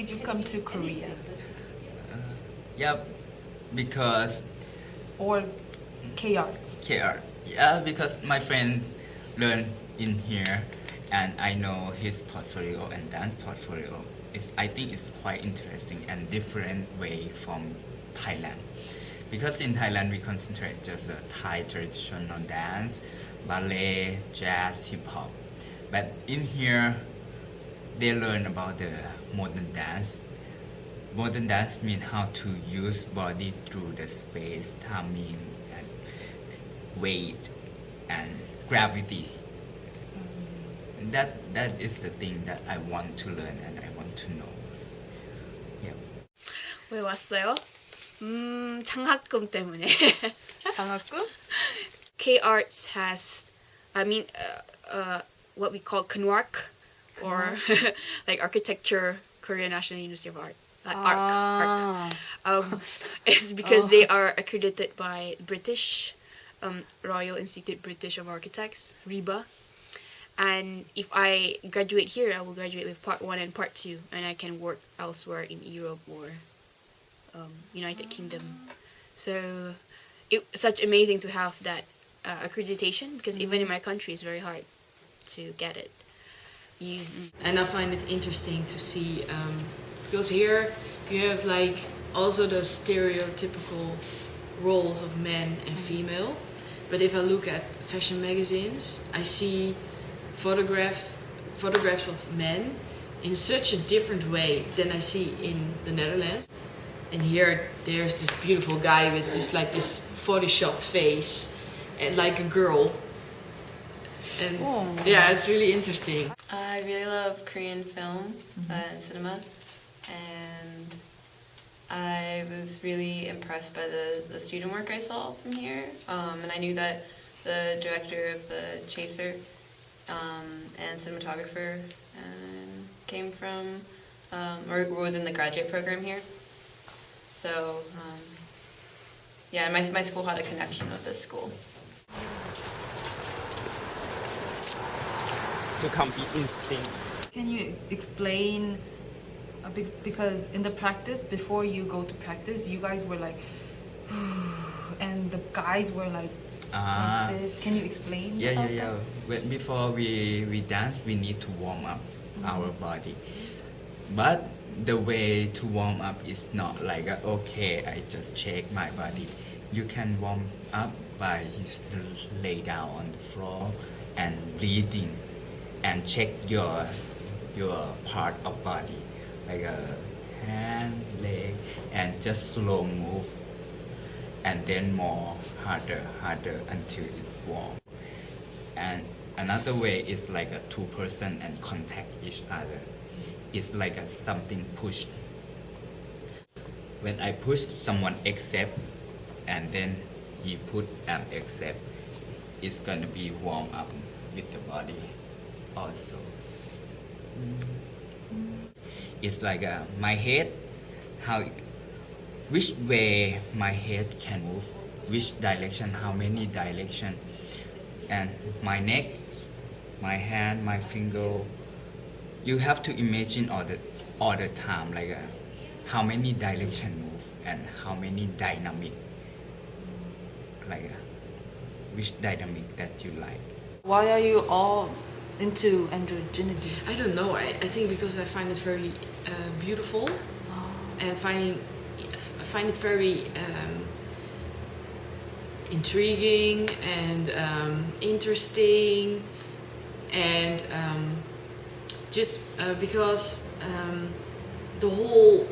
did you come to Korea? Yeah, because Or Karts? KR. Yeah, because my friend learned in here, and I know his portfolio and dance portfolio. I think it's quite interesting and different way from Thailand. Because in Thailand we concentrate just Thai traditional dance, ballet, jazz, hip hop. But in here, they learn about the modern dance. Modern dance means how to use body through the space, timing, and weight, and gravity. That is the thing that I want to learn and I want to know. Yeah. 왜 왔어요? 장학금 때문에. 장학금? K-Arts has, what we call KNWARC, or like Architecture, Korea National University of Art. ARC. It's because they are accredited by British, Royal Institute British of Architects, RIBA. And if I graduate here, I will graduate with Part 1 and Part 2, and I can work elsewhere in Europe or United Kingdom. So it's such amazing to have that accreditation, because even in my country it's very hard to get it. And I find it interesting to see, because here you have like also those stereotypical roles of men and female, but if I look at fashion magazines, I see photographs of men in such a different way than I see in the Netherlands. And here there's this beautiful guy with just like this photoshopped face and like a girl. And yeah, it's really interesting. I really love Korean film and cinema, and I was really impressed by the student work I saw from here. And I knew that the director of the Chaser and cinematographer came from, or was in the graduate program here. So, yeah, my school had a connection with this school. To compete in sync. Can you explain a bit, because in the practice, before you go to practice, you guys were like, and the guys were like this. Can you explain? Yeah. Before we dance, we need to warm up our body. But the way to warm up is not like, okay, I just shake my body. You can warm up by lay down on the floor and breathing and check your part of body, like a hand, leg, and just slow move, and then more harder until it's warm. And another way is like a two person and contact each other. It's like something push. When I push, someone accept, and then he put and accept. It's gonna be warm up with the body also. It's like my head, which way my head can move, which direction, how many direction, and my neck, my hand, my finger. You have to imagine all the time, like how many direction move and how many dynamic, like which dynamic that you like. Why are you all into androgyny? I don't know. I think because I find it very beautiful, and I find it very intriguing and interesting, and just because the whole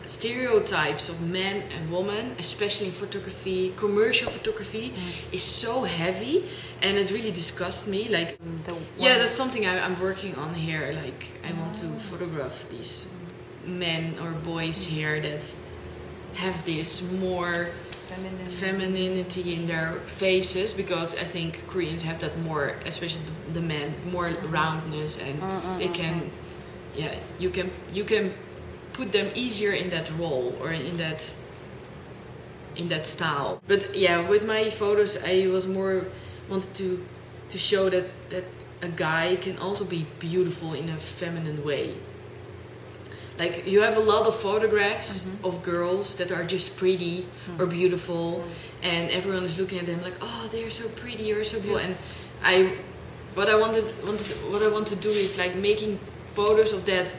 stereotypes of men and women, especially in photography, commercial photography, is so heavy, and it really disgusts me. Like, yeah, that's something I'm working on here. Like, I want to photograph these men or boys here that have this more femininity in their faces, because I think Koreans have that more, especially the men, more roundness, and they can, yeah, you can put them easier in that role or in that style. But yeah, with my photos, I was more wanted to show that a guy can also be beautiful in a feminine way. like you have a lot of photographs of girls that are just pretty or beautiful, and everyone is looking at them like, oh, they're so pretty or so beautiful. And what I want to do is like making photos of that,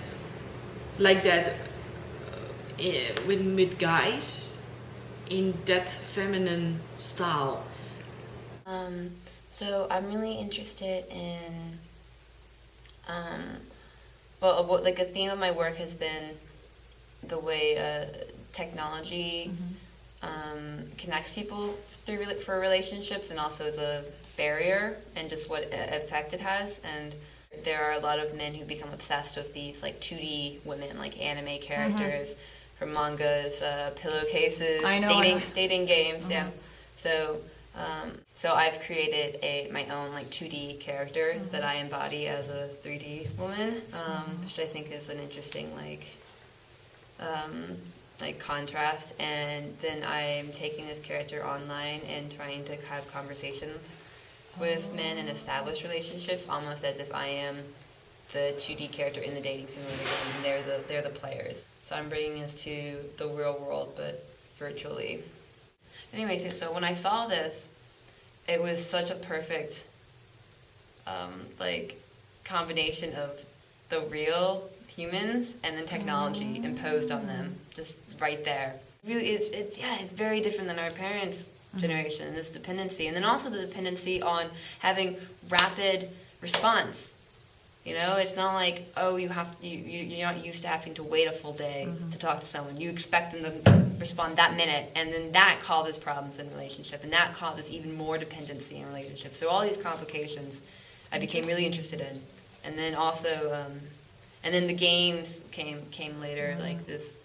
like that, with guys in that feminine style. So I'm really interested in, well, like a theme of my work has been the way technology connects people for relationships, and also the barrier and just what effect it has. And there are a lot of men who become obsessed with these like 2D women, like anime characters from mangas, pillowcases, dating games. Yeah. So I've created my own like 2D character that I embody as a 3D woman, which I think is an interesting like contrast. And then I'm taking this character online and trying to have conversations with men and establish relationships, almost as if I am the 2D character in the dating simulator and they're the players. So I'm bringing this to the real world, but virtually. Anyways, so when I saw this, it was such a perfect like combination of the real humans and then technology imposed on them, just right there. Really, it's very different than our parents' generation, and this dependency, and then also the dependency on having rapid response. You know, it's not like, oh, you're not used to having to wait a full day to talk to someone. You expect them to respond that minute, and then that causes problems in relationship, and that causes even more dependency in relationships. So all these complications I became really interested in. And then also, and then the games came later, like this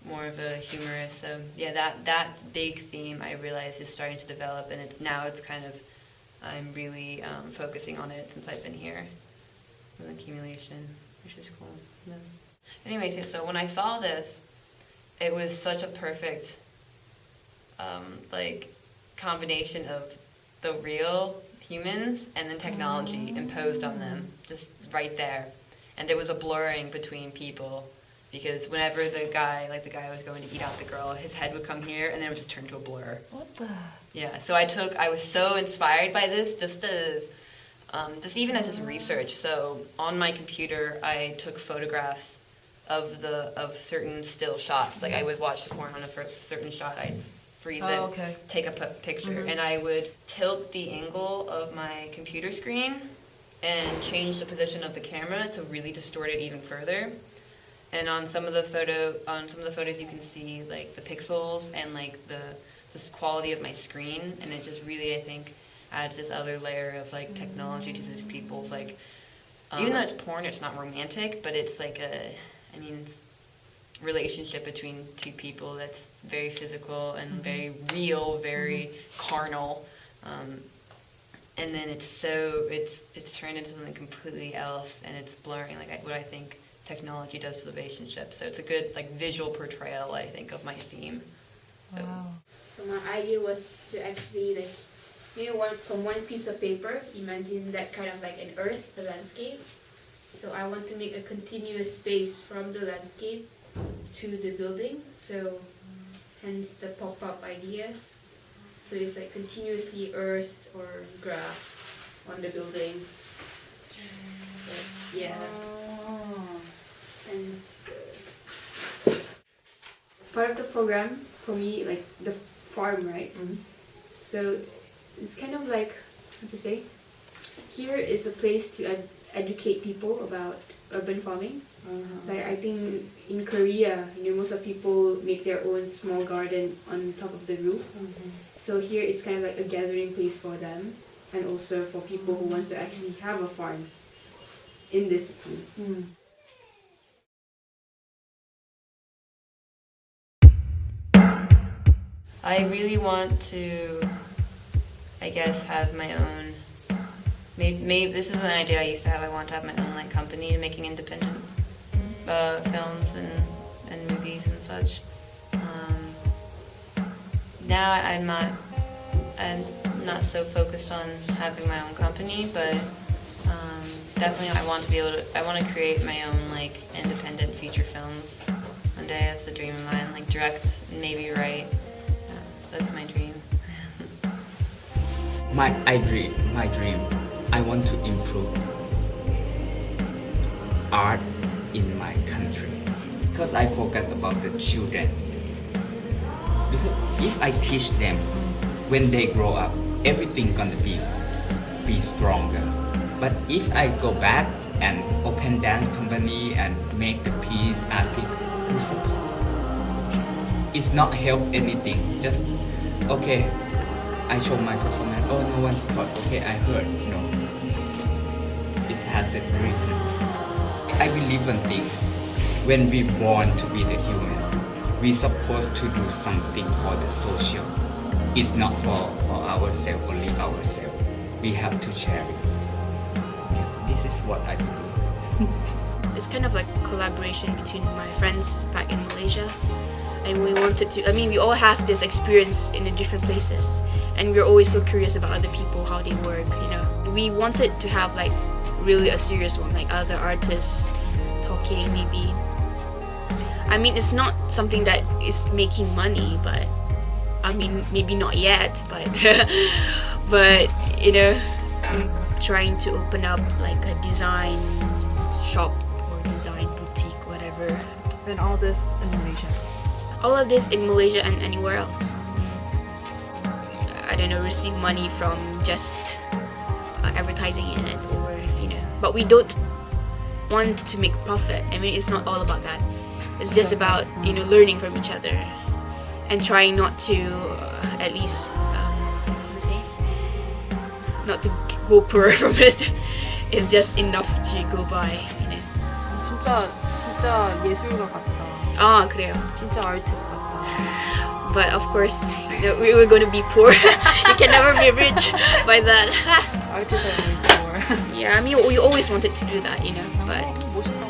more of a humorous. So yeah, that big theme I realized is starting to develop, and now it's kind of, I'm really focusing on it since I've been here. Accumulation, which is cool. Yeah. Anyways, so when I saw this, it was such a perfect like combination of the real humans and then technology imposed on them, just right there. And there was a blurring between people, because whenever the guy was going to eat out the girl, his head would come here and then it would just turn to a blur. What the? Yeah, so I was so inspired by this, just even as just research. So on my computer, I took photographs of certain still shots. Like I would watch the porn on a certain shot, I'd freeze it, take a picture, and I would tilt the angle of my computer screen and change the position of the camera to really distort it even further. And on some of the photos, you can see like the pixels and like the quality of my screen, and it just really, I think, adds this other layer of like technology to these people's like, even though it's porn, it's not romantic, but it's like it's relationship between two people that's very physical and very real, very carnal, and then it's turned into something completely else, and it's blurring like what I think technology does to the relationship. So it's a good like visual portrayal, I think, of my theme. Wow. So my idea was to actually from one piece of paper, imagine that kind of like an earth, the landscape. So I want to make a continuous space from the landscape to the building. So hence the pop-up idea. So it's like continuously earth or grass on the building. But, yeah. And part of the program for me, like the farm, right? So it's kind of like, how to say, here is a place to educate people about urban farming. Like I think in Korea, most of people make their own small garden on top of the roof. So here is kind of like a gathering place for them, and also for people who want to actually have a farm in the city. I really want to, I guess, have my own. Maybe this is an idea I used to have. I want to have my own like company making independent films and movies and such. Now I'm not so focused on having my own company, but Definitely, I want to be able to. I want to create my own like independent feature films one day. That's a dream of mine. Like direct, maybe write. That's my dream. My dream. I want to improve art in my country because I focus about the children. Because if I teach them, when they grow up, everything gonna be stronger. But if I go back and open dance company and make the piece, artist who support, it's not help anything. Just okay, I show my performance. Oh, no one support. Okay, I heard. No, it's had the reason. I believe one thing. When we born to be the human, we supposed to do something for the social. It's not for ourselves, only ourselves. We have to share it. This is what I believe. It's kind of like collaboration between my friends back in Malaysia, and we wanted to. I mean, we all have this experience in the different places, and we're always so curious about other people, how they work. You know, we wanted to have like really a serious one, like other artists talking maybe. I mean, it's not something that is making money, but I mean, maybe not yet, but but you know, trying to open up like a design shop or design boutique, whatever. And all this in Malaysia. All of this in Malaysia and anywhere else. I don't know, receive money from just advertising it, or you know. But we don't want to make profit. I mean, it's not all about that. It's just about, you know, learning from each other and trying not to, at least, how to say, not to go poor from it. It's just enough to go by, you know. 진짜 예술가 같다. 아, 그래요. 진짜 artist 같다. But of course, you know, we were going to be poor. You can never be rich by that. Artists are always poor. Yeah, I mean, we always wanted to do that, you know, but 멋있다.